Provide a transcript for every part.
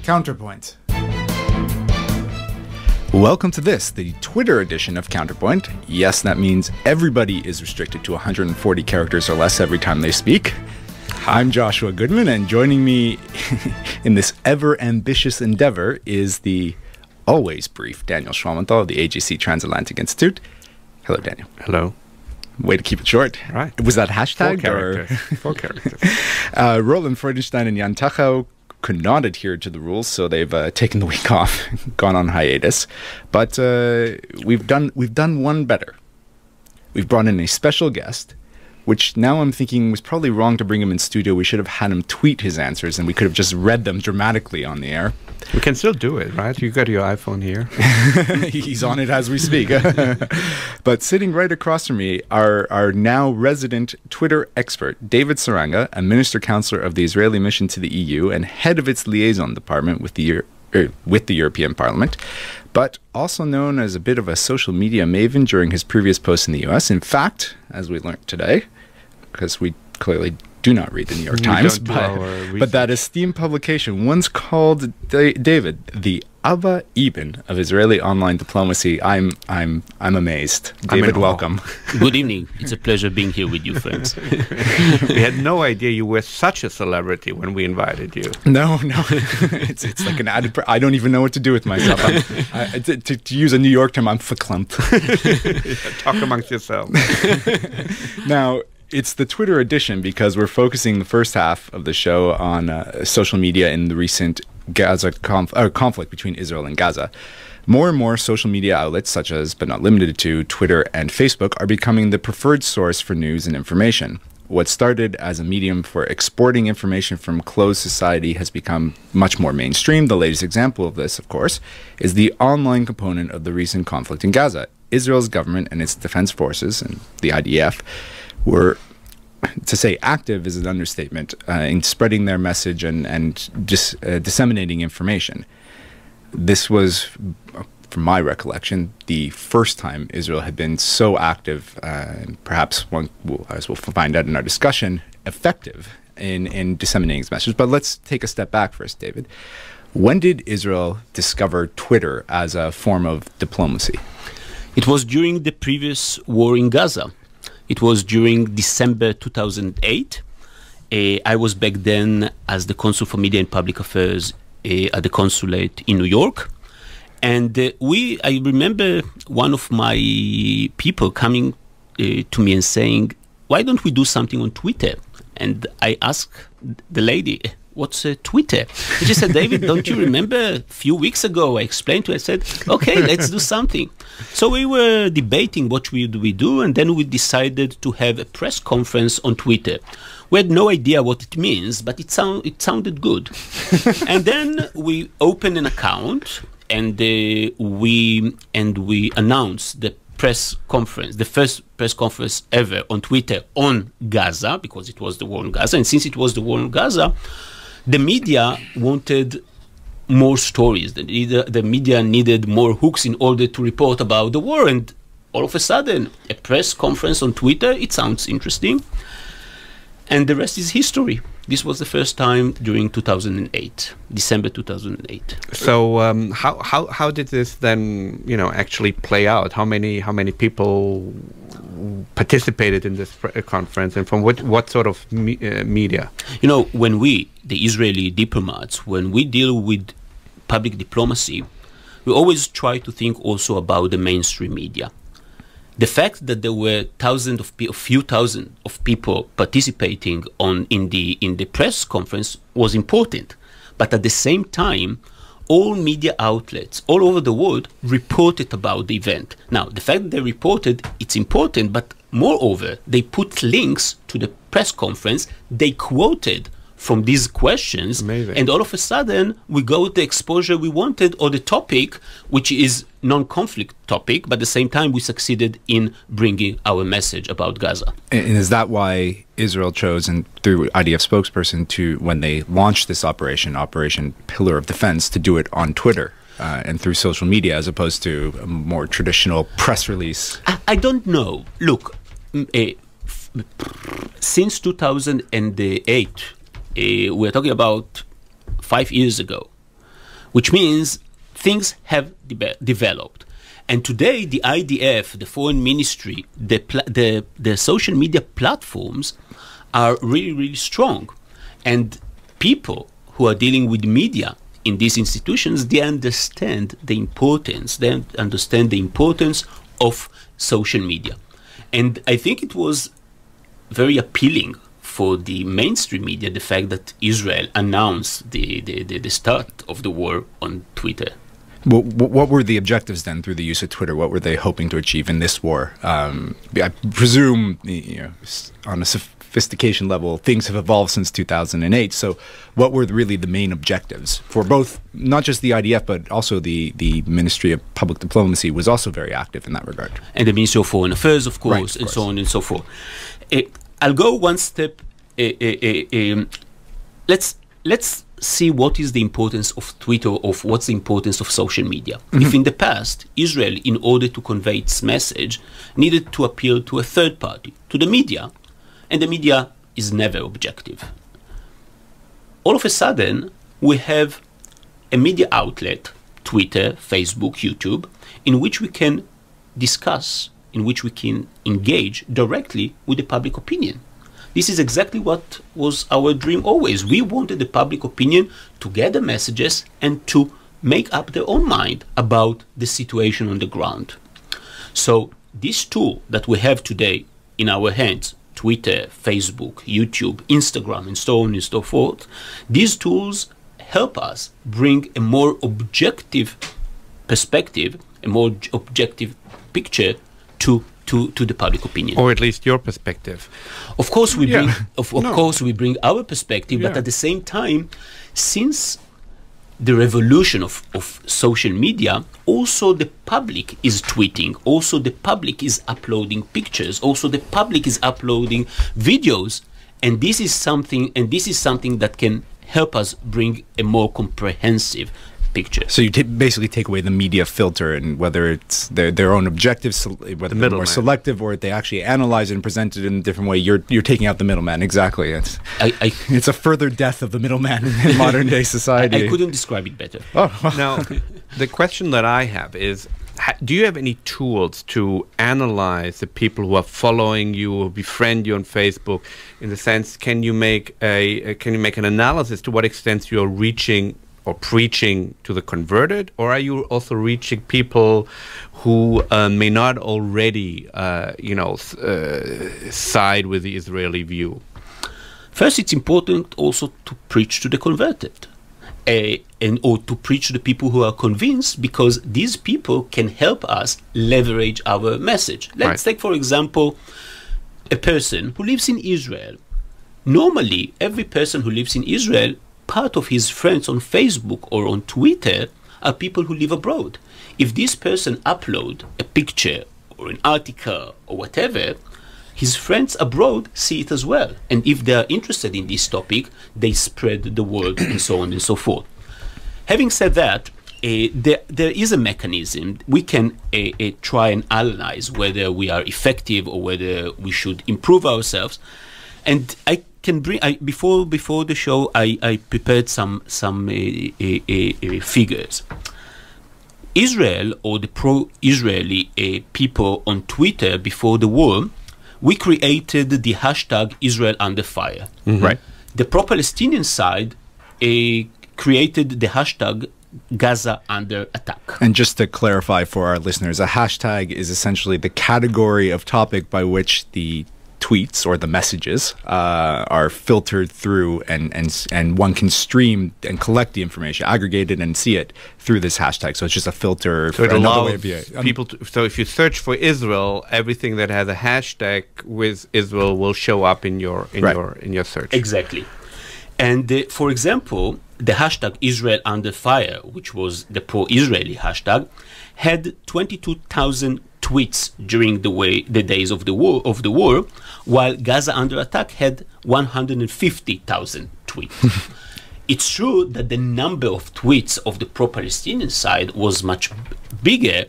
Counterpoint. Welcome to this, the Twitter edition of Counterpoint. Yes, that means everybody is restricted to 140 characters or less every time they speak. I'm Joshua Goodman, and joining me in this ever-ambitious endeavor is the always brief Daniel Schwammenthal of the AJC Transatlantic Institute. Hello, Daniel. Hello. Way to keep it short. Right. Was that hashtag? Four characters. Roland Freudenstein and Jan Tachow could not adhere to the rules, so they've taken the week off, gone on hiatus. But we've done one better. We've brought in a special guest, which now I'm thinking was probably wrong to bring him in studio. We should have had him tweet his answers, and we could have just read them dramatically on the air. We can still do it, right? You got your iPhone here. He's on it as we speak. But sitting right across from me are our now resident Twitter expert, David Saranga, a minister counselor of the Israeli mission to the EU and head of its liaison department with the European Parliament, but also known as a bit of a social media maven during his previous posts in the US. In fact, as we learned today, because we clearly do not read the New York Times, but that esteemed publication once called David the Abba Ibn of Israeli online diplomacy. I'm amazed. David, welcome. Good evening. It's a pleasure being here with you, friends. We had no idea you were such a celebrity when we invited you. No. it's like an added. I don't even know what to do with myself. To use a New York term, I'm verklempt. Talk amongst yourselves. Now, it's the Twitter edition because we're focusing the first half of the show on social media in the recent Gaza conflict between Israel and Gaza. More and more social media outlets, such as, but not limited to, Twitter and Facebook, are becoming the preferred source for news and information. What started as a medium for exporting information from closed society has become much more mainstream. The latest example of this, of course, is the online component of the recent conflict in Gaza. Israel's government and its defense forces, and the IDF, were, to say active is an understatement, in spreading their message and just disseminating information. This was, from my recollection, the first time Israel had been so active, perhaps, as we'll find out in our discussion, effective in disseminating its message. But let's take a step back first, David. When did Israel discover Twitter as a form of diplomacy? It was during the previous war in Gaza. It was during December 2008. I was back then as the Consul for Media and Public Affairs at the consulate in New York. And I remember one of my people coming to me and saying, why don't we do something on Twitter? And I asked the lady, what's Twitter? And she said, David, don't you remember a few weeks ago I explained to her, I said, okay, let's do something. So we were debating what we do, and then we decided to have a press conference on Twitter. We had no idea what it means, but it sounded good. And then we opened an account, and we announced the press conference, the first press conference ever on Twitter on Gaza, because it was the war in Gaza. And since it was the war in Gaza, the media wanted more stories. The media needed more hooks in order to report about the war. And all of a sudden, a press conference on Twitter, it sounds interesting. And the rest is history. This was the first time during 2008, December 2008. So how did this then, actually play out? How many people participated in this conference, and from what sort of media? When we, the Israeli diplomats, when we deal with public diplomacy, we always try to think also about the mainstream media. The fact that there were a few thousand of people participating in the press conference was important, but at the same time, all media outlets all over the world reported about the event. Now, the fact that they reported, it's important, but moreover, they put links to the press conference. They quoted from these questions. Amazing. And all of a sudden we got the exposure we wanted, or the topic, which is non-conflict topic, but at the same time we succeeded in bringing our message about Gaza. And is that why Israel chose, and through IDF spokesperson, to, when they launched this Operation Pillar of Defense, to do it on Twitter and through social media as opposed to a more traditional press release? I don't know. Look, since 2008, we're talking about 5 years ago, which means things have developed. And today, the IDF, the foreign ministry, the social media platforms are really, really strong. And people who are dealing with media in these institutions, they understand the importance. They understand the importance of social media. And I think it was very appealing for the mainstream media, the fact that Israel announced the start of the war on Twitter. Well, what were the objectives then through the use of Twitter? What were they hoping to achieve in this war? I presume, on a sophistication level, things have evolved since 2008. So what were really the main objectives for both, not just the IDF, but also the Ministry of Public Diplomacy was also very active in that regard. And the Ministry of Foreign Affairs, of course, Right, of course. so on and so forth. I'll go one step. Let's see what is the importance of Twitter, of what's the importance of social media. If in the past, Israel, in order to convey its message, needed to appeal to a third party, to the media, and the media is never objective. All of a sudden, we have a media outlet, Twitter, Facebook, YouTube, in which we can discuss, in which we can engage directly with the public opinion. This is exactly what was our dream always. We wanted the public opinion to gather messages and to make up their own mind about the situation on the ground. So this tool that we have today in our hands, Twitter, Facebook, YouTube, Instagram, and so on and so forth, these tools help us bring a more objective perspective, a more objective picture to the public opinion, Or at least your perspective. of course we bring No. course we bring our perspective, but Yeah. at the same time, since the revolution of social media, also the public is tweeting, also the public is uploading pictures, also the public is uploading videos, and this is something that can help us bring a more comprehensive picture. So you basically take away the media filter, and whether it's their own objectives, whether they're more middleman. selective or they actually analyze it and present it in a different way, you're taking out the middleman. Exactly. It's a further death of the middleman in modern day society. I couldn't describe it better. Now, the question that I have is, do you have any tools to analyze the people who are following you or befriend you on Facebook? In the sense, can you make an analysis to what extent you're reaching or preaching to the converted, or are you also reaching people who may not already, side with the Israeli view? First, it's important also to preach to the converted, or to preach to the people who are convinced, because these people can help us leverage our message. Let's take, for example, a person who lives in Israel. Normally, every person who lives in Israel, part of his friends on Facebook or on Twitter are people who live abroad. If this person upload a picture or an article or whatever, his friends abroad see it as well. And if they are interested in this topic, they spread the word and so on and so forth. Having said that, there is a mechanism. We can try and analyze whether we are effective or whether we should improve ourselves. And I can bring, before the show, I prepared some figures. Israel, or the pro-Israeli people on Twitter before the war, we created the hashtag Israel under fire. Mm-hmm. Right. The pro-Palestinian side created the hashtag Gaza under attack. And just to clarify for our listeners, a hashtag is essentially the category of topic by which the tweets or the messages are filtered through, and one can stream and collect the information, aggregate it, and see it through this hashtag. So it's just a filter. So it another way allows of people to, so if you search for Israel, everything that has a hashtag with Israel will show up in your search. Exactly. And for example, the hashtag Israel under fire, which was the pro-Israeli hashtag, had 22,000 tweets during the days of the war, while Gaza under attack had 150,000 tweets. It's true that the number of tweets of the pro-Palestinian side was much bigger,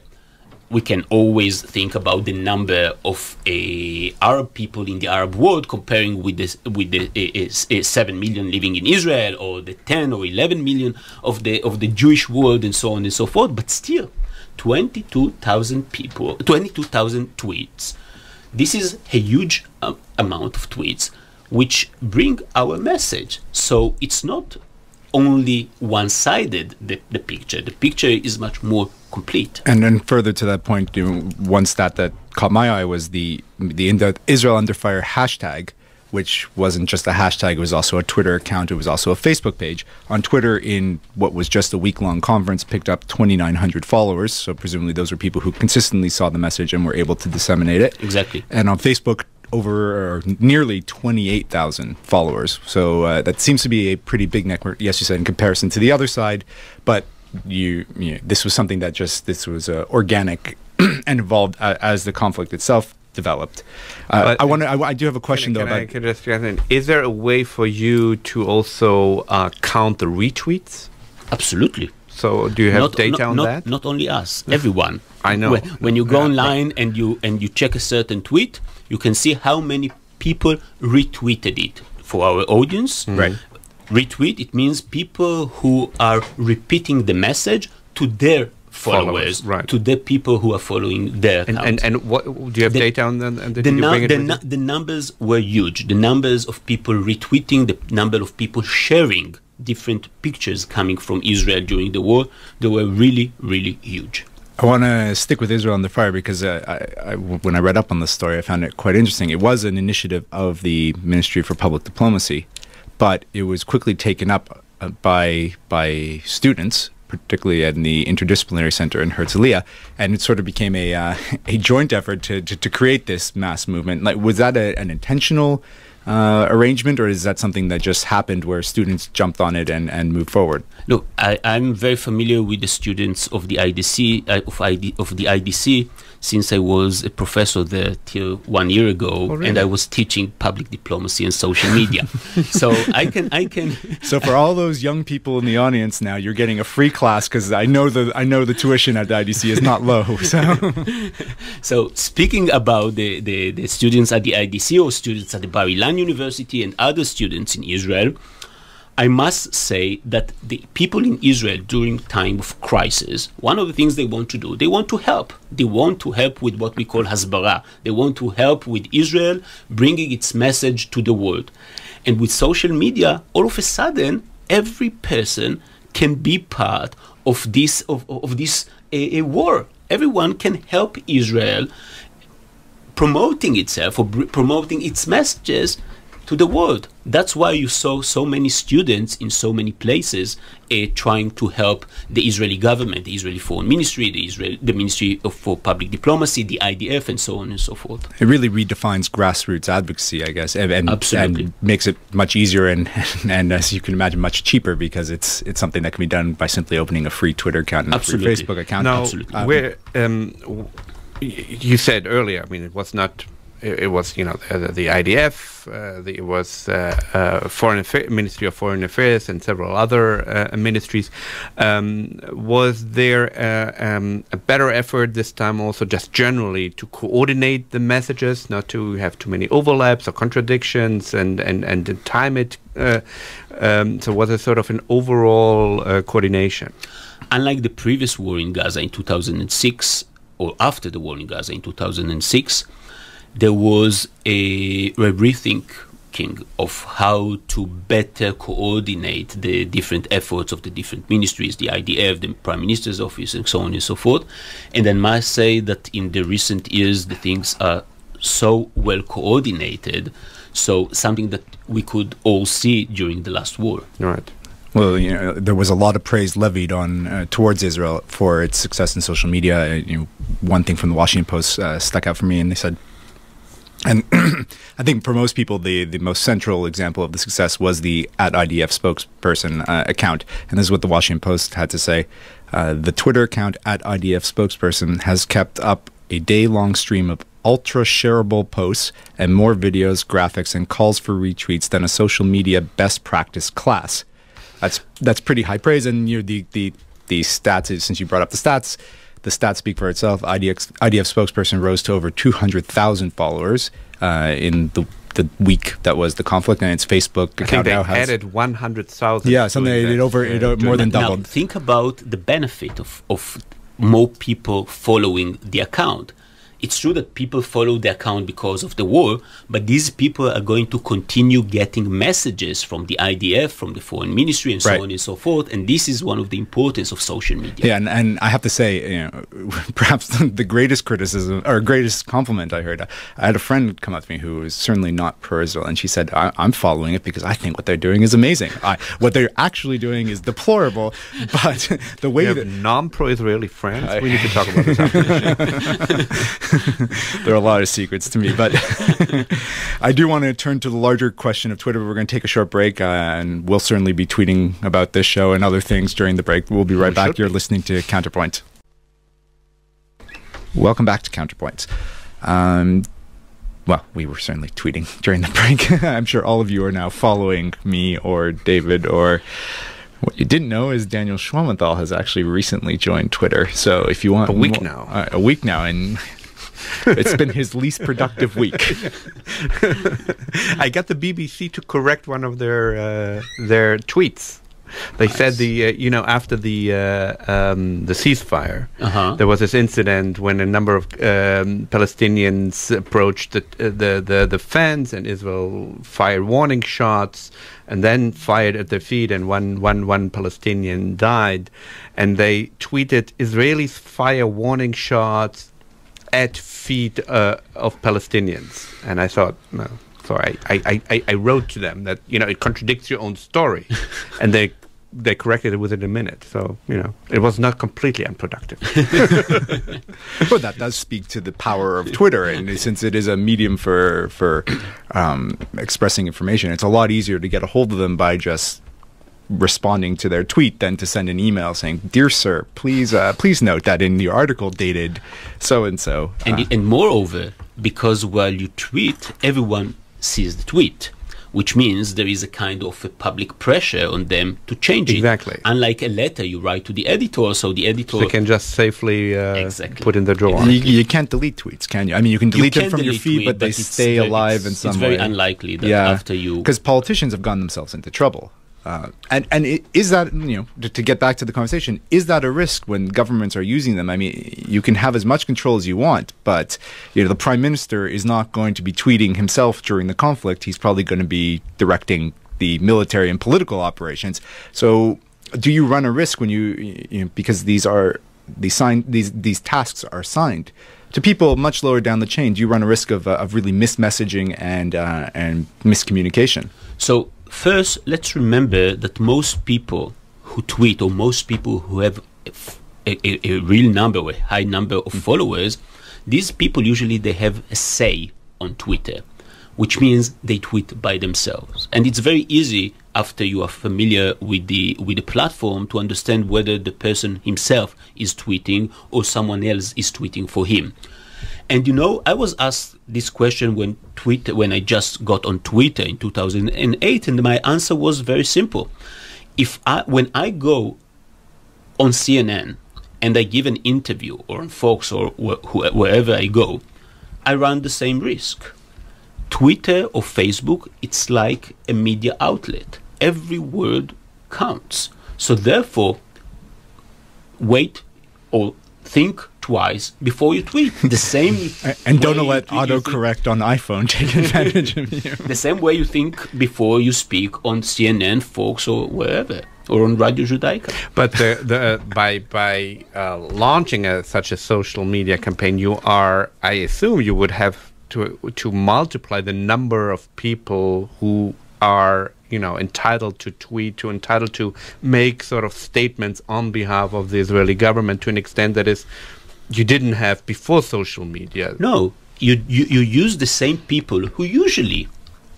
we can always think about the number of Arab people in the Arab world, comparing with the 7 million living in Israel, or the 10 or 11 million of the Jewish world, and so on and so forth. But still, 22,000 people, 22,000 tweets. This is a huge amount of tweets which bring our message. So it's not only one-sided, the picture. The picture is much more complete. And then further to that point, one stat that caught my eye was the Israel Under Fire hashtag, which wasn't just a hashtag, it was also a Twitter account, it was also a Facebook page. On Twitter, in what was just a week-long conference, picked up 2,900 followers, so presumably those were people who consistently saw the message and were able to disseminate it. Exactly. And on Facebook, over nearly 28,000 followers. So that seems to be a pretty big network, yes, you said, in comparison to the other side, but this was something that this was organic and evolved as the conflict itself developed. I do have a question though. Is there a way for you to also count the retweets? Absolutely. So do you have data on that? Not only us, everyone. I know. When you go online and you check a certain tweet, you can see how many people retweeted it. For our audience, right? Retweet, it means people who are repeating the message to their followers, right? To the people who are following their account. And what do you have data on the numbers were huge. The numbers of people retweeting, the number of people sharing different pictures coming from Israel during the war, they were really, really huge. I want to stick with Israel Under Fire because when I read up on this story, I found it quite interesting. It was an initiative of the Ministry for Public Diplomacy, but it was quickly taken up by students, particularly at the Interdisciplinary Center in Herzliya, and it sort of became a joint effort to create this mass movement. Like, was that an intentional arrangement, or is that something that just happened where students jumped on it and moved forward? Look, I'm very familiar with the students of the IDC, of the IDC, since I was a professor there till 1 year ago, oh, really? And I was teaching public diplomacy and social media. So I can. So for all those young people in the audience now, you're getting a free class because I know the tuition at the IDC is not low. So speaking about the students at the IDC or students at the Bar Ilan University and other students in Israel, I must say that the people in Israel during time of crisis, one of the things they want to do, they want to help. They want to help with what we call hasbara. They want to help with Israel bringing its message to the world. And with social media, all of a sudden, every person can be part of this a war. Everyone can help Israel promoting itself or promoting its messages to the world. That's why you saw so many students in so many places trying to help the Israeli government, the Israeli Foreign Ministry, the Ministry for Public Diplomacy, the IDF, and so on and so forth. It really redefines grassroots advocacy, I guess, and makes it much easier and as you can imagine, much cheaper, because it's something that can be done by simply opening a free Twitter account and a free Facebook account. Now, you said earlier, I mean, it was not. It was, the IDF, it was Ministry of Foreign Affairs and several other ministries. Was there a better effort this time also just generally to coordinate the messages, not to have too many overlaps or contradictions and to time it? So was it sort of an overall coordination? Unlike the previous war in Gaza in 2006, or after the war in Gaza in 2006, there was a rethinking of how to better coordinate the different efforts of the different ministries, the IDF, the Prime Minister's Office, and so on and so forth. And I must say that in the recent years, the things are so well coordinated, so something that we could all see during the last war. Right. Well, there was a lot of praise levied on towards Israel for its success in social media. One thing from the Washington Post stuck out for me, and they said, and I think for most people, the most central example of the success was the @IDF spokesperson account. And this is what the Washington Post had to say. The Twitter account @IDF spokesperson has kept up a day-long stream of ultra-shareable posts and more videos, graphics, and calls for retweets than a social media best practice class. That's pretty high praise. And the stats, since you brought up the stats, the stats speak for itself. IDF spokesperson rose to over 200,000 followers in the week that was the conflict, and its Facebook account now has added 100,000. Yeah, something it more than doubled. Now, think about the benefit of more people following the account. It's true that people follow the account because of the war, but these people are going to continue getting messages from the IDF, from the foreign ministry, and so on and so forth. And this is one of the importance of social media. Yeah, and I have to say, perhaps the greatest criticism or greatest compliment I heard. I had a friend come up to me who was certainly not pro-Israel, and she said, "I'm following it because I think what they're doing is amazing. What they're actually doing is deplorable, but the way that non-pro-Israeli friends, we need to talk about this after the show." There are a lot of secrets to me, but I do want to turn to the larger question of Twitter. We're going to take a short break, and we'll certainly be tweeting about this show and other things during the break. We'll be right back. You're listening to Counterpoint. Welcome back to Counterpoint. Well, we were certainly tweeting during the break. I'm sure all of you are now following me or David or... What you didn't know is Daniel Schwammenthal has actually recently joined Twitter. So if you want a week now, and it's been his least productive week. I got the BBC to correct one of their tweets. They said after the ceasefire, there was this incident when a number of Palestinians approached the fence, and Israel fired warning shots, and then fired at their feet, and one Palestinian died. And they tweeted, "Israelis fire warning shots at feet of Palestinians." And I thought, no. So I wrote to them that it contradicts your own story, and they corrected it within a minute. So it was not completely unproductive. But that does speak to the power of Twitter, and since it is a medium for expressing information, it's a lot easier to get a hold of them by just responding to their tweet than to send an email saying, "Dear sir, please note that in your article dated so and so." And moreover, because while you tweet, everyone sees the tweet, which means there is a kind of a public pressure on them to change it. Exactly. Unlike a letter you write to the editor, so the editor... They can just safely put in the drawer. You can't delete tweets, can you? I mean, you can delete them from your feed, but they stay alive in some way. It's very unlikely that after you... Because politicians have gotten themselves into trouble. Is that, to get back to the conversation, is that a risk when governments are using them? I mean, you can have as much control as you want, but the prime minister is not going to be tweeting himself during the conflict. He's probably going to be directing the military and political operations. So do you run a risk when because these tasks are assigned to people much lower down the chain? Do you run a risk of really mismessaging and miscommunication? So first, let's remember that most people who tweet, or most people who have a real number or a high number of followers, these people usually they have a say on Twitter, which means they tweet by themselves. And it's very easy, after you are familiar with the platform, to understand whether the person himself is tweeting or someone else is tweeting for him. And I was asked this question when I just got on Twitter in 2008, and my answer was very simple. When I go on CNN and I give an interview, or on Fox, or wherever I go, I run the same risk. Twitter or Facebook, it's like a media outlet. Every word counts. So therefore, wait or think twice before you tweet. The same and don't let autocorrect on iPhone take advantage of you. The same way you think before you speak on CNN, Fox, or wherever, or on Radio Judaica. But by launching such a social media campaign, I assume you would have to multiply the number of people who are entitled to tweet, entitled to make sort of statements on behalf of the Israeli government to an extent that you didn't have before social media. No, you use the same people who usually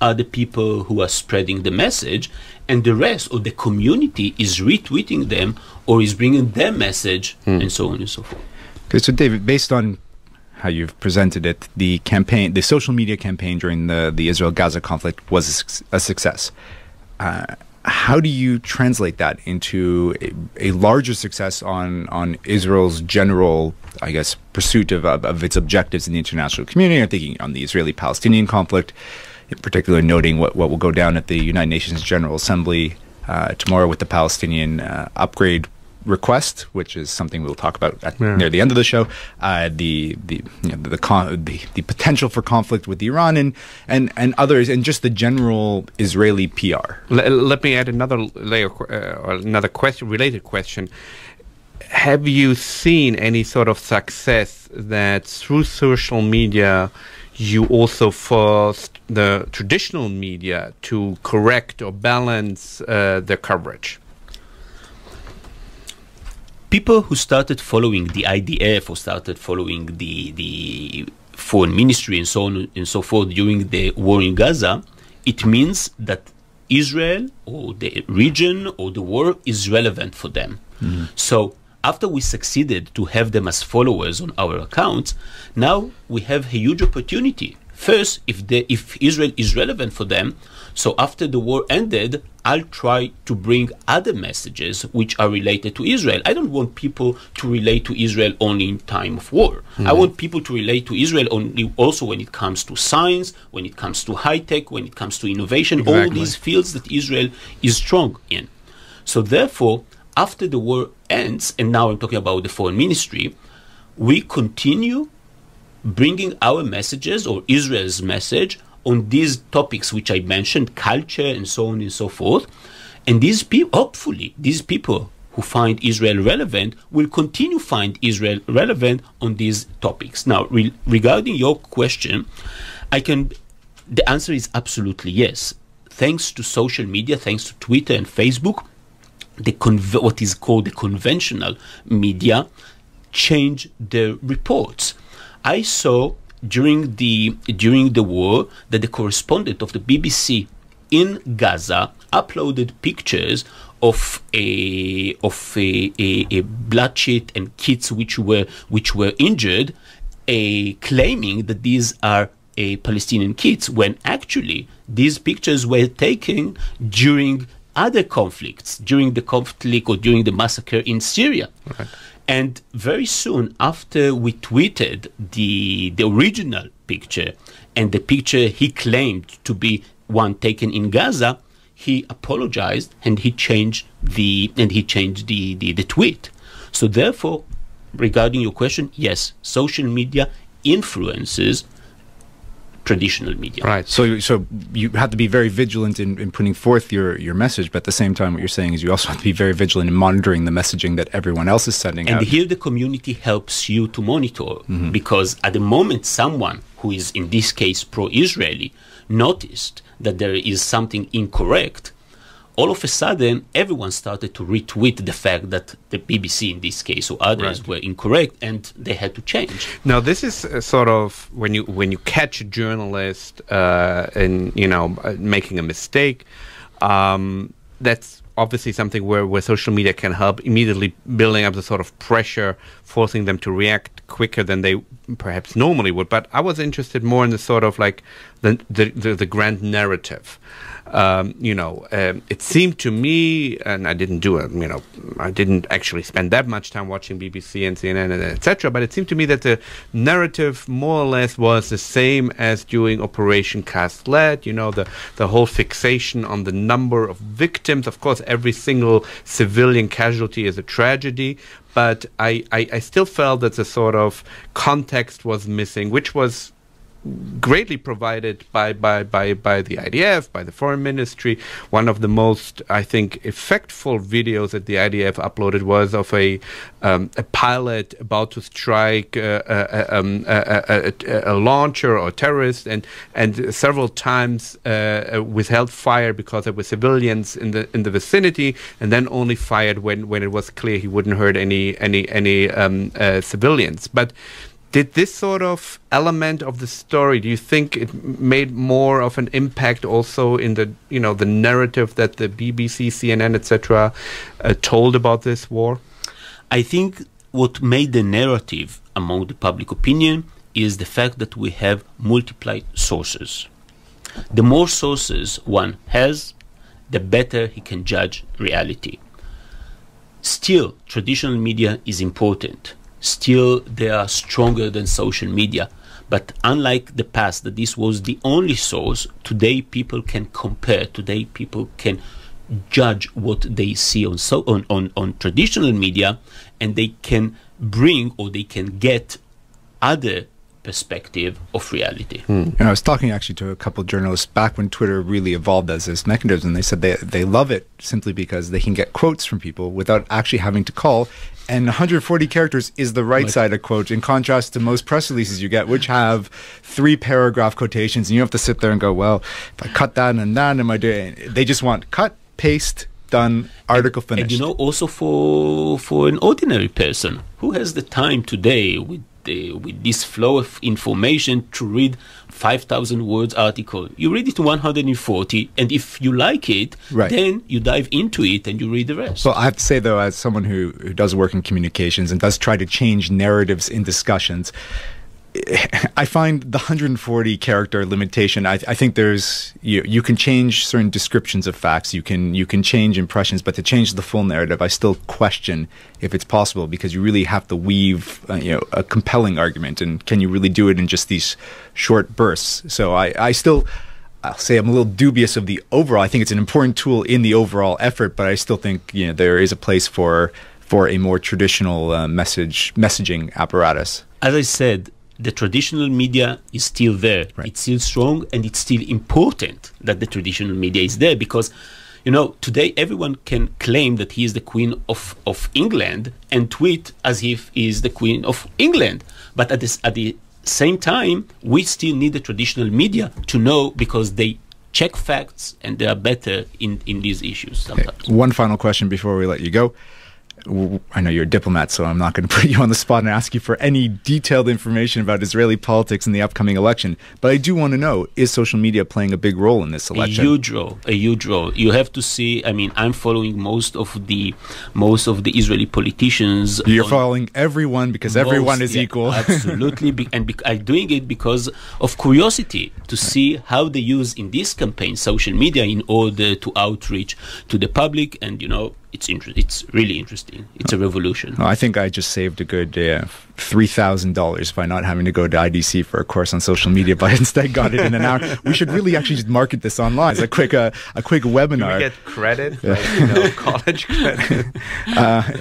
are the people who are spreading the message, and the rest of the community is retweeting them or is bringing their message, and so on and so forth. Okay, so David, based on how you've presented it, the social media campaign during the Israel-Gaza conflict was a success. how do you translate that into a larger success on Israel's general, I guess, pursuit of its objectives in the international community? I'm thinking on the Israeli-Palestinian conflict, in particular noting what will go down at the United Nations General Assembly tomorrow with the Palestinian upgrade request, which is something we'll talk about near the end of the show. The potential for conflict with Iran and others, and just the general Israeli PR. Let me add another layer, or another question, related question. Have you seen any sort of success that through social media you also forced the traditional media to correct or balance their coverage? People who started following the IDF or started following the foreign ministry and so on and so forth during the war in Gaza, it means that Israel or the region or the war is relevant for them. Mm-hmm. So after we succeeded to have them as followers on our accounts, now we have a huge opportunity. First, if Israel is relevant for them, so after the war ended, I'll try to bring other messages which are related to Israel. I don't want people to relate to Israel only in time of war. Mm-hmm. I want people to relate to Israel only also when it comes to science, when it comes to high tech, when it comes to innovation, exactly. all these fields that Israel is strong in. So therefore, after the war ends, and now I'm talking about the foreign ministry, we continue bringing our messages or Israel's message on these topics which I mentioned, culture and so on and so forth. And these people, hopefully, these people who find Israel relevant will continue find Israel relevant on these topics. Now, regarding your question, the answer is absolutely yes. Thanks to social media, thanks to Twitter and Facebook, what is called the conventional media change their reports. I saw during the war that the correspondent of the BBC in Gaza uploaded pictures of a bloodshed and kids which were injured, claiming that these are Palestinian kids, when actually these pictures were taken during other conflicts, during the conflict or during the massacre in Syria. Right. And very soon after we tweeted the original picture and the picture he claimed to be one taken in Gaza, he apologized and he changed the tweet. So therefore, regarding your question, yes, social media influences traditional media. Right. So you have to be very vigilant in putting forth your message, but at the same time, what you're saying is you also have to be very vigilant in monitoring the messaging that everyone else is sending out. And here the community helps you to monitor, mm-hmm. because at the moment someone who is in this case pro-Israeli noticed that there is something incorrect, all of a sudden, everyone started to retweet the fact that the BBC, in this case, or others, were incorrect, and they had to change. Now, this is sort of when you catch a journalist in making a mistake. That's obviously something where social media can help, immediately building up the sort of pressure, forcing them to react quicker than they perhaps normally would. But I was interested more in the sort of like the grand narrative. It seemed to me, and I didn't do it, I didn't actually spend that much time watching BBC and CNN, and etc., but it seemed to me that the narrative more or less was the same as during Operation Cast Lead, the whole fixation on the number of victims. Of course, every single civilian casualty is a tragedy, but I still felt that the sort of context was missing, which was greatly provided by the IDF, by the Foreign Ministry. One of the most, I think, effectful videos that the IDF uploaded was of a pilot about to strike a launcher or terrorist, and several times withheld fire because there were civilians in the vicinity, and then only fired when it was clear he wouldn't hurt any civilians. But did this sort of element of the story, do you think it made more of an impact also in the the narrative that the BBC, CNN, etc. Told about this war? I think what made the narrative among the public opinion is the fact that we have multiplied sources. The more sources one has, the better he can judge reality. Still, traditional media is important. Still, they are stronger than social media. But unlike the past, that this was the only source, today people can compare. Today people can judge what they see on traditional media, and they can bring or they can get other perspective of reality. And I was talking actually to a couple of journalists back when Twitter really evolved as this mechanism, and they said they love it simply because they can get quotes from people without actually having to call. And 140 characters is the right side of quote, in contrast to most press releases you get, which have 3-paragraph quotations, and you have to sit there and go, well, if I cut that and that, am I doing? They just want cut, paste, done, article finished. And you know, also for an ordinary person who has the time today with this flow of information to read 5,000 words article, you read it to 140, and if you like it, then you dive into it and you read the rest. Well, I have to say though, as someone who does work in communications and does try to change narratives in discussions, I find the 140 character limitation. I think there's you can change certain descriptions of facts, you can change impressions, but to change the full narrative, I still question if it's possible, because you really have to weave a compelling argument, and can you really do it in just these short bursts? So I'll say I'm a little dubious of the overall. I think it's an important tool in the overall effort, but I still think there is a place for a more traditional messaging apparatus. As I said, the traditional media is still there. It's still strong, and it's still important that the traditional media is there, because today everyone can claim that he is the Queen of England and tweet as if he is the Queen of England. But at the same time, we still need the traditional media to know, because they check facts and they are better in these issues sometimes. Okay. One final question before we let you go. I know you're a diplomat, so I'm not going to put you on the spot and ask you for any detailed information about Israeli politics in the upcoming election. But I do want to know, is social media playing a big role in this election? A huge role. You have to see, I'm following most of the Israeli politicians. You're following everyone because everyone is equal. Absolutely. And I'm doing it because of curiosity, to see how they use in this campaign social media in order to outreach to the public. And, it's really interesting. It's a revolution. Well, I think I just saved a good $3,000 by not having to go to IDC for a course on social media, but instead got it in an hour. We should really actually just market this online. It's a quick webinar. You get credit, like, college credit.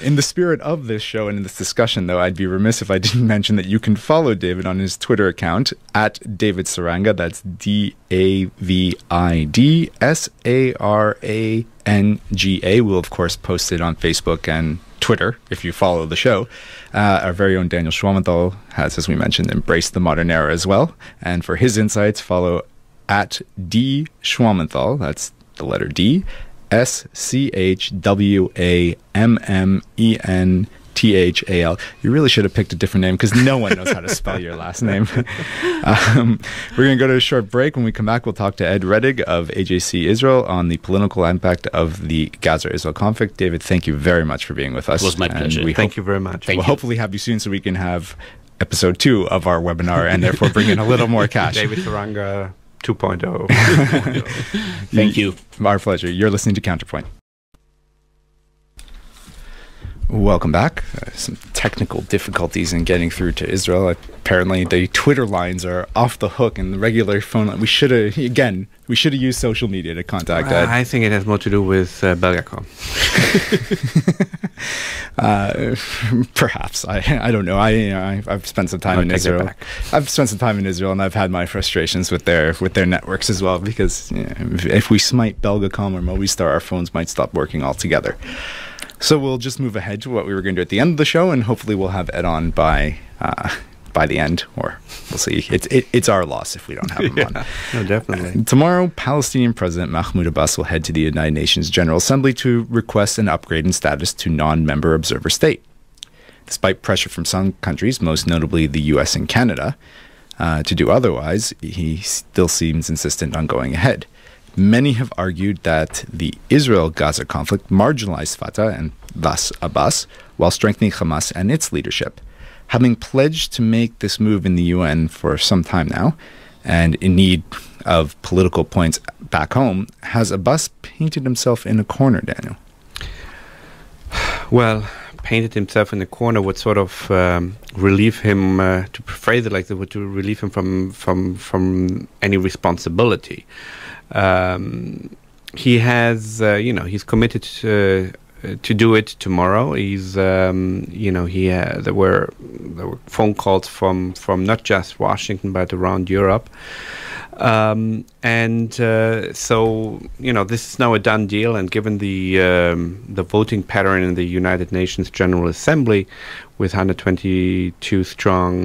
In the spirit of this show and in this discussion, though, I'd be remiss if I didn't mention that you can follow David on his Twitter account at David Saranga. That's DavidSaranga. We'll, of course, post it on Facebook and Twitter if you follow the show. Our very own Daniel Schwammenthal has, as we mentioned, embraced the modern era as well. And for his insights, follow at D Schwammenthal. That's the letter D. SCHWAMMENTHAL. You really should have picked a different name, because no one knows how to spell your last name. We're going to go to a short break. When we come back, we'll talk to Ed Reddig of AJC Israel on the political impact of the Gaza-Israel conflict. David, thank you very much for being with us. It was my pleasure. Thank you very much. We'll hopefully have you soon so we can have episode 2 of our webinar and therefore bring in a little more cash. David Saranga 2.0. Thank you. Our pleasure. You're listening to Counterpoint. Welcome back. Some technical difficulties in getting through to Israel. Apparently, the Twitter lines are off the hook, and the regular phone line. We should have used social media to contact Ed. I think it has more to do with Belgacom. Perhaps. I don't know. I've spent some time in Israel. I've spent some time in Israel, and I've had my frustrations with their networks as well, because if we smite Belgacom or Movistar, our phones might stop working altogether. So we'll just move ahead to what we were going to do at the end of the show, and hopefully we'll have Ed on by the end, or we'll see. It's our loss if we don't have him on. No, definitely. Tomorrow, Palestinian President Mahmoud Abbas will head to the United Nations General Assembly to request an upgrade in status to non-member observer state. Despite pressure from some countries, most notably the US and Canada, to do otherwise, he still seems insistent on going ahead. Many have argued that the Israel-Gaza conflict marginalized Fatah and thus Abbas, while strengthening Hamas and its leadership. Having pledged to make this move in the UN for some time now, and in need of political points back home, has Abbas painted himself in a corner, Daniel? Well, painted himself in a corner would sort of relieve him, to phrase it like that, would to relieve him from any responsibility. He has, he's committed to do it tomorrow. He's, there were phone calls from not just Washington but around Europe. So this is now a done deal, and given the voting pattern in the United Nations General Assembly, with 122 strong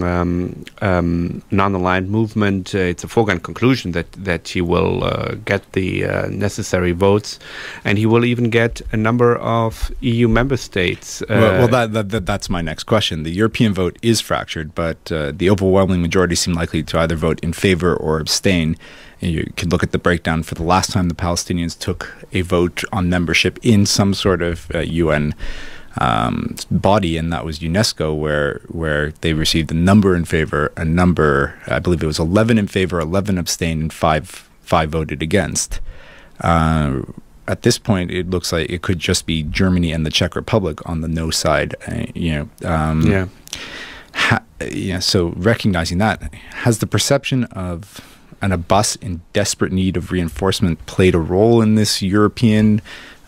non-aligned movement, it's a foregone conclusion that he will get the necessary votes, and he will even get a number of EU member states. That's my next question. The European vote is fractured, but the overwhelming majority seem likely to either vote in favor or abstain. And you can look at the breakdown for the last time the Palestinians took a vote on membership in some sort of UN body, and that was UNESCO, where they received a number in favor, a number, I believe it was 11 in favor, 11 abstained, and five voted against. At this point, it looks like it could just be Germany and the Czech Republic on the no side. So recognizing that, has the perception of an Abbas in desperate need of reinforcement played a role in this European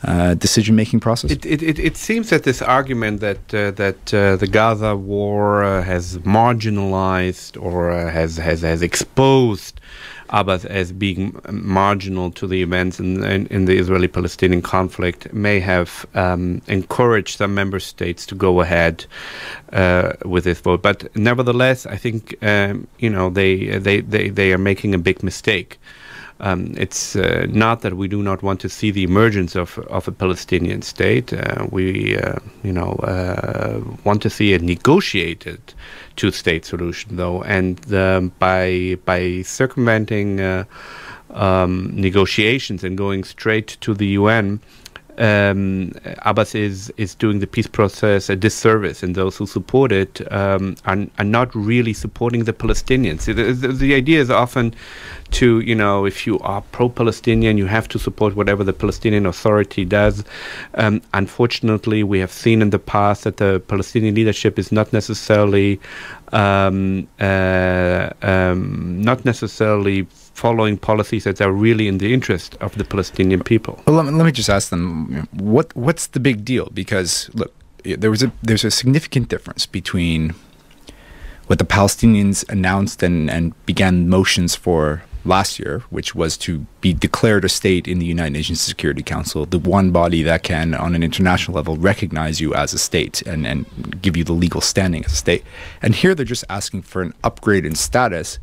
decision-making process? It seems that this argument that the Gaza war has marginalized or has exposed Abbas as being marginal to the events in the Israeli-Palestinian conflict may have encouraged some member states to go ahead with this vote. But nevertheless, I think they are making a big mistake. It's not that we do not want to see the emergence of a Palestinian state. We want to see a negotiated two-state solution, though, and by circumventing negotiations and going straight to the UN, Abbas is doing the peace process a disservice, and those who support it are not really supporting the Palestinians. The idea is often to, if you are pro-Palestinian, you have to support whatever the Palestinian Authority does. Unfortunately, we have seen in the past that the Palestinian leadership is not necessarily following policies that are really in the interest of the Palestinian people. Well, let me just ask them, what's the big deal? Because look, there's a significant difference between what the Palestinians announced and began motions for last year, which was to be declared a state in the United Nations Security Council, the one body that can, on an international level, recognize you as a state and give you the legal standing as a state. And here they're just asking for an upgrade in status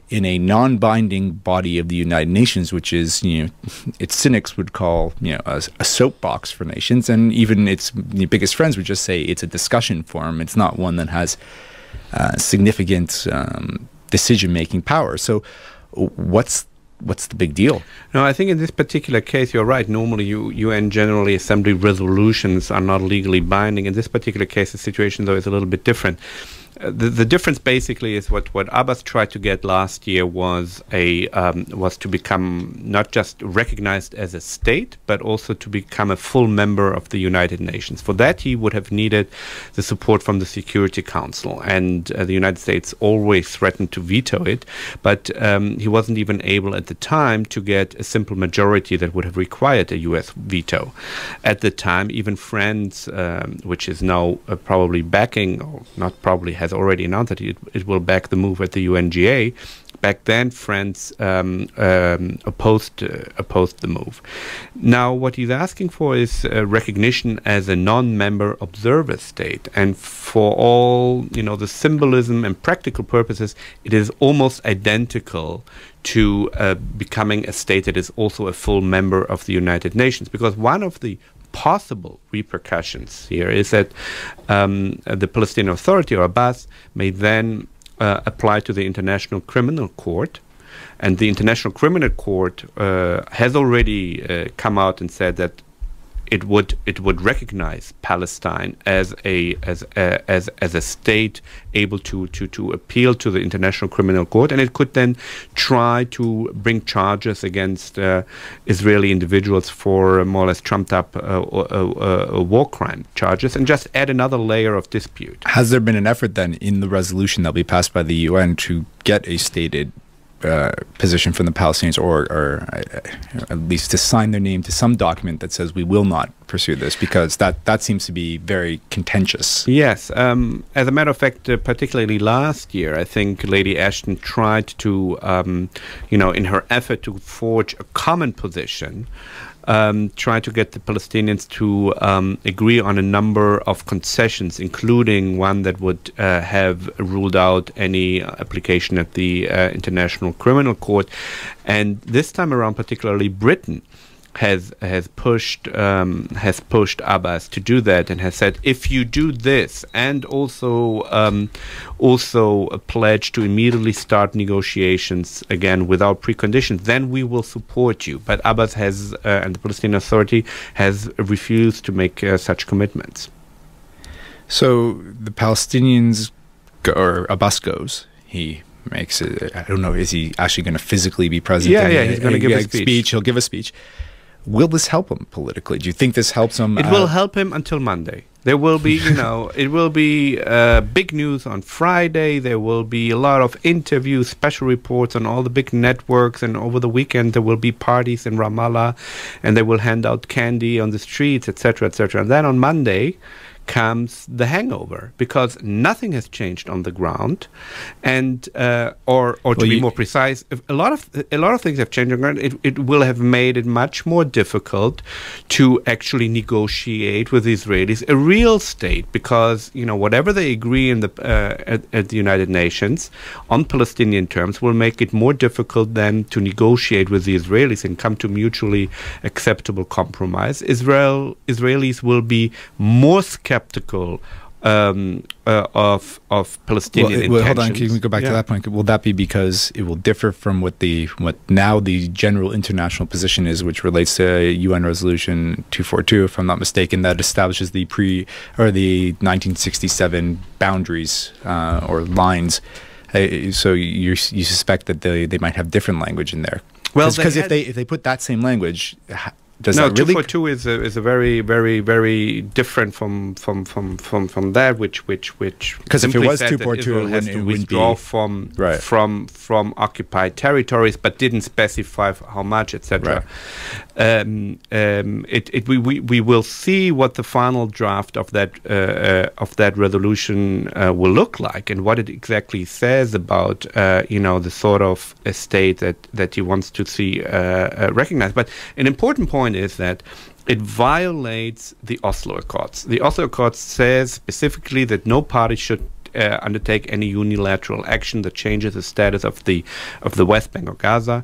in a non-binding body of the United Nations, which is, its cynics would call, a soapbox for nations, and even its biggest friends would just say it's a discussion forum. It's not one that has significant decision-making power. So, what's the big deal? No, I think in this particular case, you're right. Normally, UN General Assembly resolutions are not legally binding. In this particular case, the situation, though, is a little bit different. The difference basically is what Abbas tried to get last year was to become not just recognized as a state, but also to become a full member of the United Nations. For that, he would have needed the support from the Security Council, and the United States always threatened to veto it, but he wasn't even able at the time to get a simple majority that would have required a U.S. veto. At the time, even France, which is now probably backing, or not probably, has already announced that it will back the move at the UNGA. Back then, France opposed the move. Now, what he's asking for is recognition as a non-member observer state, and for all the symbolism and practical purposes, it is almost identical to becoming a state that is also a full member of the United Nations. Because one of the possible repercussions here is that the Palestinian Authority, or Abbas, may then apply to the International Criminal Court, and the International Criminal Court has already come out and said that would recognize Palestine as a state able to appeal to the International Criminal Court, and it could then try to bring charges against Israeli individuals for more or less trumped up war crime charges, and just add another layer of dispute. Has there been an effort then in the resolution that'll be passed by the UN to get a stated position from the Palestinians, or at least to sign their name to some document that says we will not pursue this, because that seems to be very contentious? Yes. As a matter of fact, particularly last year, I think Lady Ashton tried to, in her effort to forge a common position, try to get the Palestinians to agree on a number of concessions, including one that would have ruled out any application at the International Criminal Court. And this time around, particularly Britain has pushed Abbas to do that, and has said, if you do this and also a pledge to immediately start negotiations again without preconditions, then we will support you. But Abbas has and the Palestinian Authority has refused to make such commitments. So the Palestinians or Abbas goes. He makes it. I don't know. Is he actually going to physically be present? Yeah, he's going to give a speech. He'll give a speech. Will this help him politically? Do you think this helps him? It will help him until Monday. There will be, it will be big news on Friday. There will be a lot of interviews, special reports on all the big networks, and over the weekend there will be parties in Ramallah, and they will hand out candy on the streets, etc., etc. And then on Monday comes the hangover, because nothing has changed on the ground, and or to be more precise, a lot of things have changed on the ground. It will have made it much more difficult to actually negotiate with the Israelis a real state, because whatever they agree in the at the United Nations on Palestinian terms will make it more difficult then to negotiate with the Israelis and come to mutually acceptable compromise. Israelis will be more skeptical of Palestinian intentions. Hold on, can we go back to that point? Will that be because it will differ from what now the general international position is, which relates to UN Resolution 242, if I'm not mistaken, that establishes the 1967 boundaries or lines? So you suspect that they might have different language in there? Well, because if they put that same language. No, 242 is a very, very, very different from that, which because if it was 242, it has to withdraw from occupied territories, but didn't specify how much, etc. We will see what the final draft of that resolution will look like, and what it exactly says about the sort of a state that he wants to see recognized. But an important point is that it violates the Oslo Accords. The Oslo Accords says specifically that no party should undertake any unilateral action that changes the status of the West Bank or Gaza,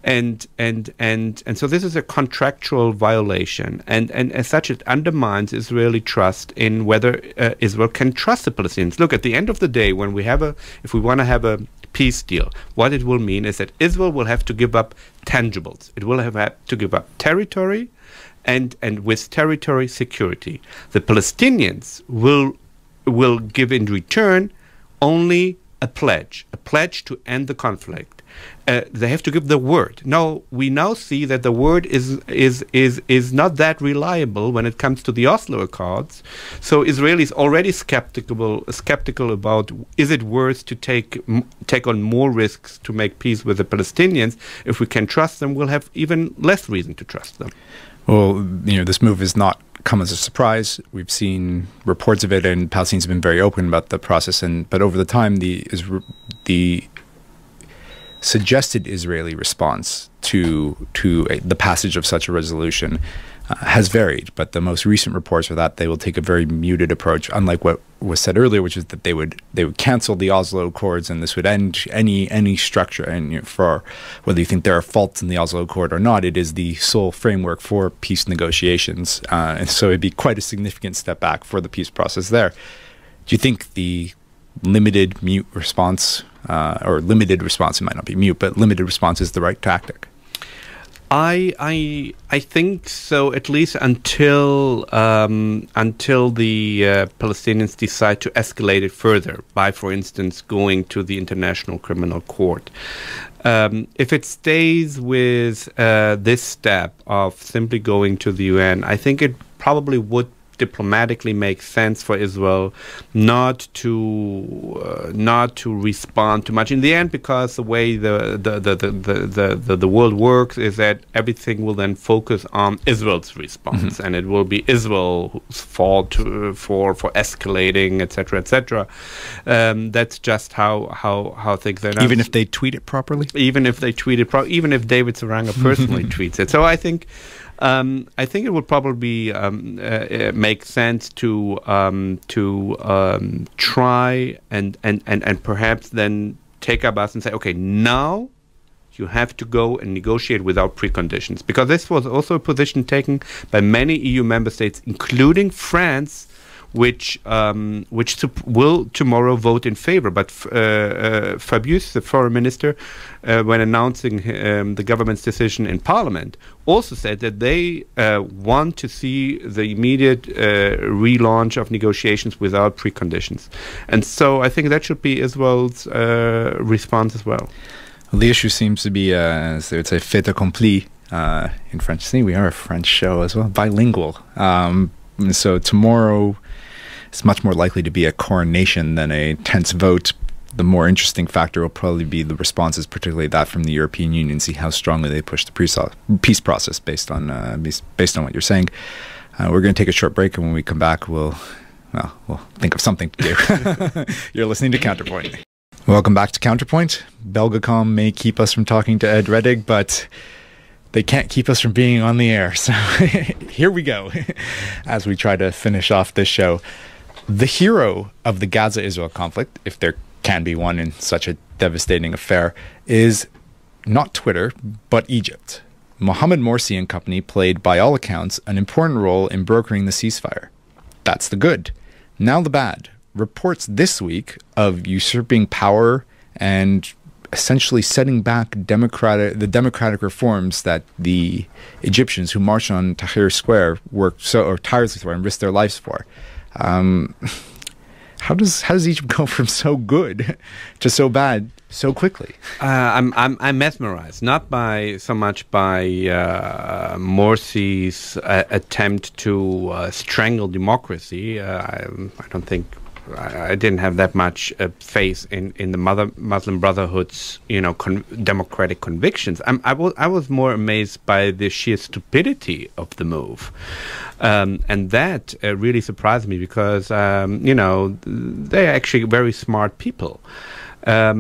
and so this is a contractual violation, and as such it undermines Israeli trust in whether Israel can trust the Palestinians. Look, at the end of the day, when if we want to have a peace deal, what it will mean is that Israel will have to give up tangibles. It will have to give up territory, and with territory, security. The Palestinians will give in return only a pledge to end the conflict. They have to give the word. Now we see that the word is not that reliable when it comes to the Oslo Accords. So Israelis already skeptical about, is it worth to take on more risks to make peace with the Palestinians? If we can trust them, we'll have even less reason to trust them. Well, this move has not come as a surprise. We've seen reports of it, and Palestinians have been very open about the process. But over the time, the suggested Israeli response to the passage of such a resolution has varied. But the most recent reports are that they will take a very muted approach, unlike what was said earlier, which is that they would cancel the Oslo Accords, and this would end any structure. And for whether you think there are faults in the Oslo Accord or not, it is the sole framework for peace negotiations, and so it'd be quite a significant step back for the peace process there. Do you think the limited mute response, or limited response, it might not be mute, but limited response is the right tactic? I think so, at least until the Palestinians decide to escalate it further by, for instance, going to the International Criminal Court. If it stays with this step of simply going to the UN, I think it probably would diplomatically make sense for Israel not to respond too much in the end, because the way the world works is that everything will then focus on Israel's response, and it will be Israel's fault for escalating, etc., etc. That's just how things are. Even if they tweet it properly. Even if David Saranga personally tweets it. So I think it would probably make sense to try and perhaps then take Abbas and say, okay, now you have to go and negotiate without preconditions, because this was also a position taken by many EU member states, including France, which will tomorrow vote in favor. But Fabius, the foreign minister, when announcing the government's decision in Parliament, also said that they want to see the immediate relaunch of negotiations without preconditions. And so I think that should be Israel's response as well. Well, the issue seems to be, as they would say, fait accompli in French. See, we are a French show as well, bilingual. So tomorrow it's much more likely to be a coronation than a tense vote. The more interesting factor will probably be the responses, particularly that from the European Union, see how strongly they push the peace process based on what you're saying. We're going to take a short break, and when we come back, we'll think of something to do. You're listening to Counterpoint. Welcome back to Counterpoint. Belgacom may keep us from talking to Ed Reddig, but they can't keep us from being on the air. So here we go as we try to finish off this show. The hero of the Gaza-Israel conflict, if there can be one in such a devastating affair, is not Twitter, but Egypt. Mohamed Morsi and company played, by all accounts, an important role in brokering the ceasefire. That's the good. Now the bad. Reports this week of usurping power and essentially setting back the democratic reforms that the Egyptians who marched on Tahrir Square worked tirelessly for and risked their lives for. How does Egypt go from so good to so bad so quickly? I'm mesmerized, not so much by Morsi's attempt to strangle democracy. I don't think. I didn't have that much faith in the Muslim Brotherhood's, democratic convictions. I was more amazed by the sheer stupidity of the move, and that really surprised me, because they're actually very smart people. It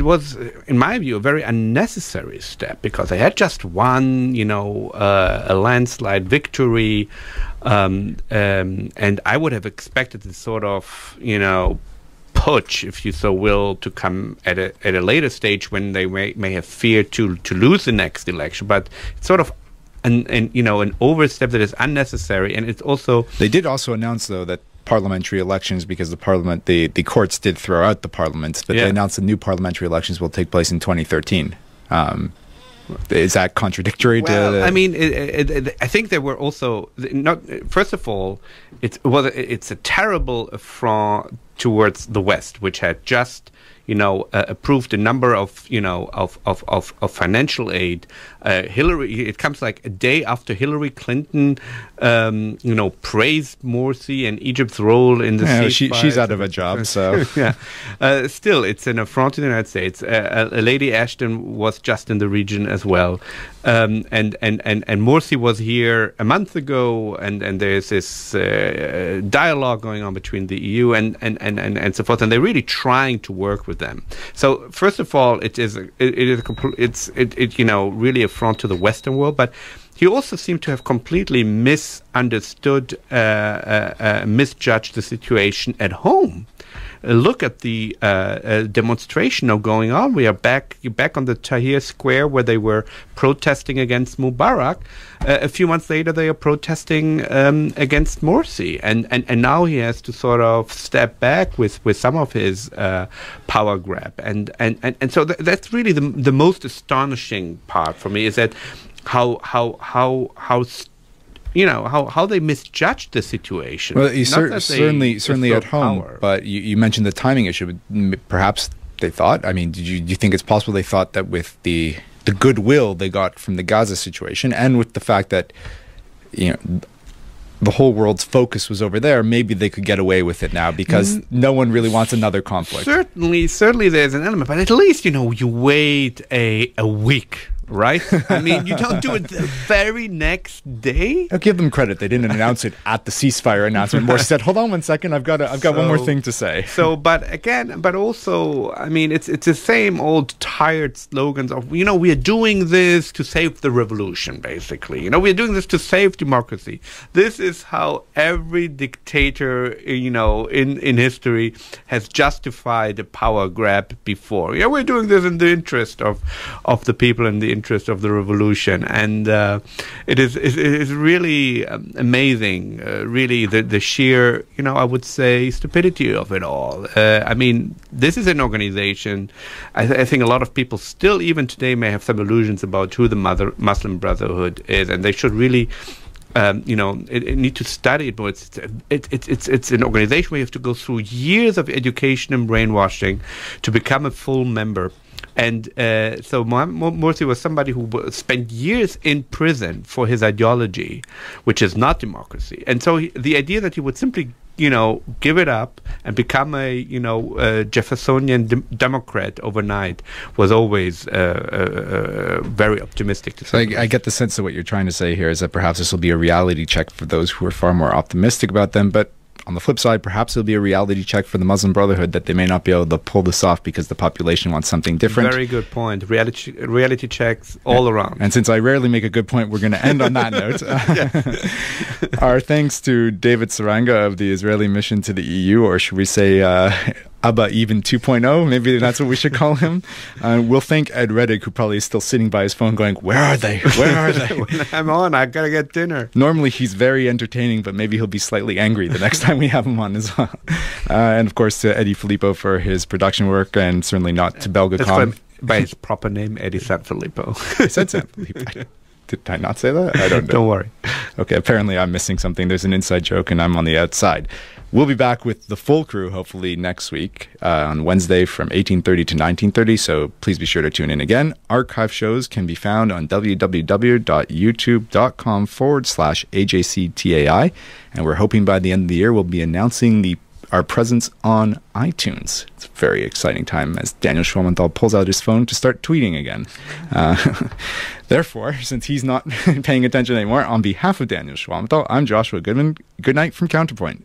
was, in my view, a very unnecessary step, because they had just won, a landslide victory. And I would have expected this sort of, putsch, if you so will, to come at a later stage when they may have feared to lose the next election. But it's sort of an overstep that is unnecessary, and it's also. They did also announce, though, that parliamentary elections, because the courts did throw out the parliament, but they announced that new parliamentary elections will take place in 2013. Is that contradictory to? I mean, I think there were also not. First of all, it's a terrible affront towards the West, which had just approved a number of financial aid. Hillary, it comes like a day after Hillary Clinton, praised Morsi and Egypt's role in the ceasefire. She's out of a job, so yeah. Still, it's an affront to the United States. Lady Ashton was just in the region as well, and Morsi was here a month ago, and there's this dialogue going on between the EU and so forth, and they're really trying to work with them. So first of all, it is really affront to the Western world, but he also seemed to have completely misunderstood, misjudged the situation at home. look at the demonstration now going on. You're back on the Tahrir Square where they were protesting against Mubarak. A few months later, they are protesting against Morsi, and now he has to sort of step back with some of his power grab, and so that's really the most astonishing part for me, is that how they misjudged the situation. Well, certainly at home, power. But you mentioned the timing issue. Perhaps they thought. I mean, do you think it's possible they thought that with the goodwill they got from the Gaza situation, and with the fact that the whole world's focus was over there, maybe they could get away with it now because no one really wants another conflict. Certainly there's an element, but at least you wait a week. Right? I mean, you don't do it the very next day. I'll give them credit. They didn't announce it at the ceasefire announcement. Morsi said, "Hold on one second. I've got one more thing to say." But also, I mean, it's the same old tired slogans of, we are doing this to save the revolution, basically. We're doing this to save democracy. This is how every dictator, in history has justified a power grab before. We're doing this in the interest of the people and the interest of the revolution, and it is really amazing, really the sheer, I would say, stupidity of it all. I mean, this is an organization. I think a lot of people still, even today, may have some illusions about who the Muslim Brotherhood is, and they should really. Need to study it more. It's an organization where you have to go through years of education and brainwashing to become a full member. And so Morsi was somebody who spent years in prison for his ideology, which is not democracy. And so the idea that he would simply, give it up and become a Jeffersonian Democrat overnight was always very optimistic to say. So I get the sense that what you're trying to say here is that perhaps this will be a reality check for those who are far more optimistic about them, but on the flip side, perhaps it'll be a reality check for the Muslim Brotherhood that they may not be able to pull this off because the population wants something different. Very good point. Reality checks all around. And since I rarely make a good point, we're going to end on that note. Our thanks to David Saranga of the Israeli mission to the EU, or should we say Abba even 2.0, maybe that's what we should call him. We'll thank Ed Reddick, who probably is still sitting by his phone going, where are they? Where are they? When I'm on, I gotta get dinner. Normally he's very entertaining, but maybe he'll be slightly angry the next time we have him on as well. And of course to Eddy Filippo for his production work, and certainly not to Belgacom. By his proper name, Eddy Sanfilippo. I said Sanfilippo. Did I not say that? I don't know. Don't worry. Okay, apparently I'm missing something. There's an inside joke and I'm on the outside. We'll be back with the full crew hopefully next week on Wednesday from 18:30 to 19:30, so please be sure to tune in again. Archive shows can be found on www.youtube.com/AJCTAI, and we're hoping by the end of the year we'll be announcing our presence on iTunes. It's a very exciting time as Daniel Schwammenthal pulls out his phone to start tweeting again. Therefore, since he's not paying attention anymore, on behalf of Daniel Schwammenthal, I'm Joshua Goodman. Good night from Counterpoint.